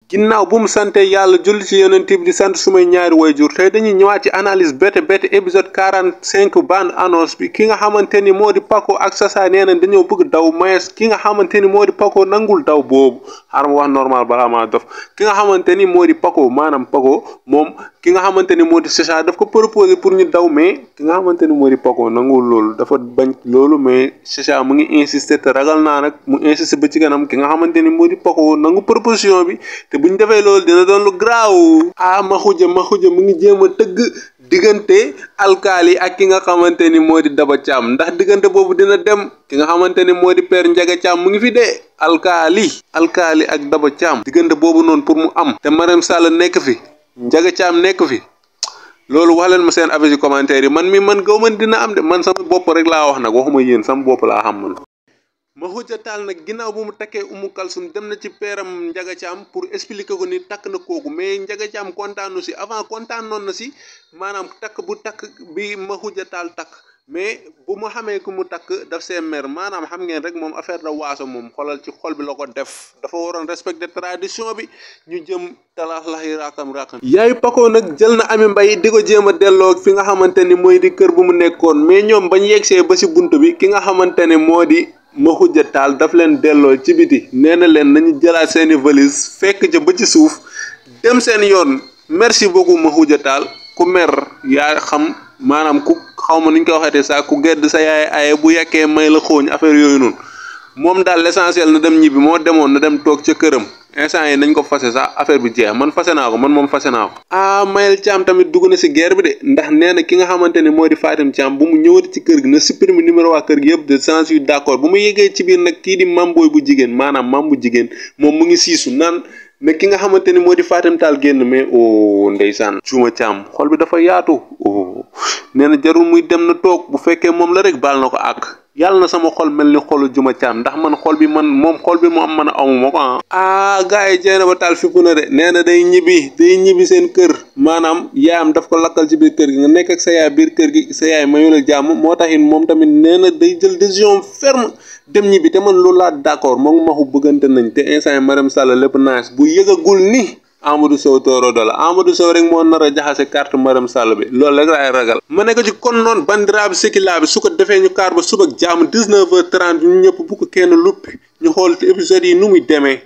ginnaaw bu mu sante yàlla julli ci yonent bi di sant sumay ñaari wayjur tey dañuy ñëwaat ci analyse bette épisode 45 bande annonce bi ki nga xamante ni moo di Paco ak Chacha nee nañ dañoo bëgg daw mais ki nga xamante ni moo di Paco nangul daw boobu xaaral ma wax normal balaa maa dof ki nga xamante ni moo di Paco maanaam Paco moom ki nga xamante ni moo di Chacha daf ko proposé pour ñu daw mais ki nga xamante ni moo di Paco nangul loolu dafa bañ loolu mais Chacha mu ngi insister te ragal naa nag mu insister ba ci kanam ki nga xamante ni moo di Paco nangu proposition bi te buñ defee loolu dina doon lu graaw Maxuja mu ngi jéem a tëgg diggante alkaali ak ki nga xamante ni moo di Daba Thiam ndax diggante boobu dina dem ki nga xamante ni moo di Père Ndiaga Thiam mu ngi fi dee alkaali ak Daba Thiam diggante boobu noonu pour mu am te Marème Sall nekk fi Ndiaga Thiam nekk fi loolu wax leen ma seen avis ci commentaire yi man gaw man dina am de man sama bopp rek laa wax nag waxuma yéen sama bopp laa xam man. Maxuja Tall nag ginnaaw bu mu takkee Umu Kalsum dem na ci peeram Ndiaga Thiam pour expliquer ko ni takk na kooku mais Ndiaga Thiam kontaanu si avant kontaan noon na si maanaam takk bi Maxuja Tall takk mais bu ma xamee ku mu takk daf see mer maanaam xam ngeen rek moom affaire da waaso moom xolal ci xol bi la ko def dafa waroon respecter tradition bi ñu jëm talaax laxi raakam yaayu Paco nag jël na Ami Mbaye di ko jéem a delloo fi nga xamante ni mooy di kër bu mu nekkoon mais ñoom bañ yegsee ba si bunt bi ki nga xamante ne moo di Maxuja Tall daf leen delloo ci biti nee na leen nañu jëlaat seeni valise fekk ca ba ci suuf dem seen yoon merci beaucoup Maxuja Tall ku mer yaa xam maanaam ku xaw ma nuñ koy waxeete sax ku gedd sa yaay aye bu yekkee may la xooñ affaire yooyu noonu moom daal l'essentiel na dem ñibbi moo demoon na dem toog ca këram instant yi nañ ko fase sax affaire bi jeex man fase naa ko man moom fase naa ko Mayel Thiam tamit dugg na si guerre bi de ndax nee na ki nga xamante ne moo di Fatim Thiam bu mu ñëwati ci kër gi na supprimer numéro waa kër gi yëpp de sens yu d'accord bu mu yeggee ci biir nag kii di mamboy bu jigéen maanaam mam bu jigéen moom mu ngi siisu naan mais ki nga xamante ni moo di Fatim Tall génn mais ndeysaan Cuuma Thiam xol bi dafa yaatu nee na jarul muy dem na toog bu fekkee moom la rek baal na ko ak yàlla na sama xol mel ni xolu Juma Thiam ndax man xol bi moom xol bi mu am man a amuma ko gars yi Dieynaba Tall fippu na de nee na day ñibbi seen kër maanaam yaayam daf ko lakkal ci biir kër gi nga nekk ak sa yaay biir kër gi sa yaay mayu la jàmm moo taxit moom tamit nee na day jël décision ferme dem ñibbi te man loolu laa d'accord moom Maxu bëggante nañ te instant yi Marème Sall lépp naas bu yëgagul ni Amadou Sow toorodo la Amadou Sow rek moo nar a jaxase carte Marème Sall bi loolu rek laay ragal ma ne ko ci kon noonu bandiraabi sikilaa bi su ko defee ñu kaar ba suba ak jàmm 19h30 ñu ñëpp bu ko kenn luppi ñu xool épisode yi nu muy demee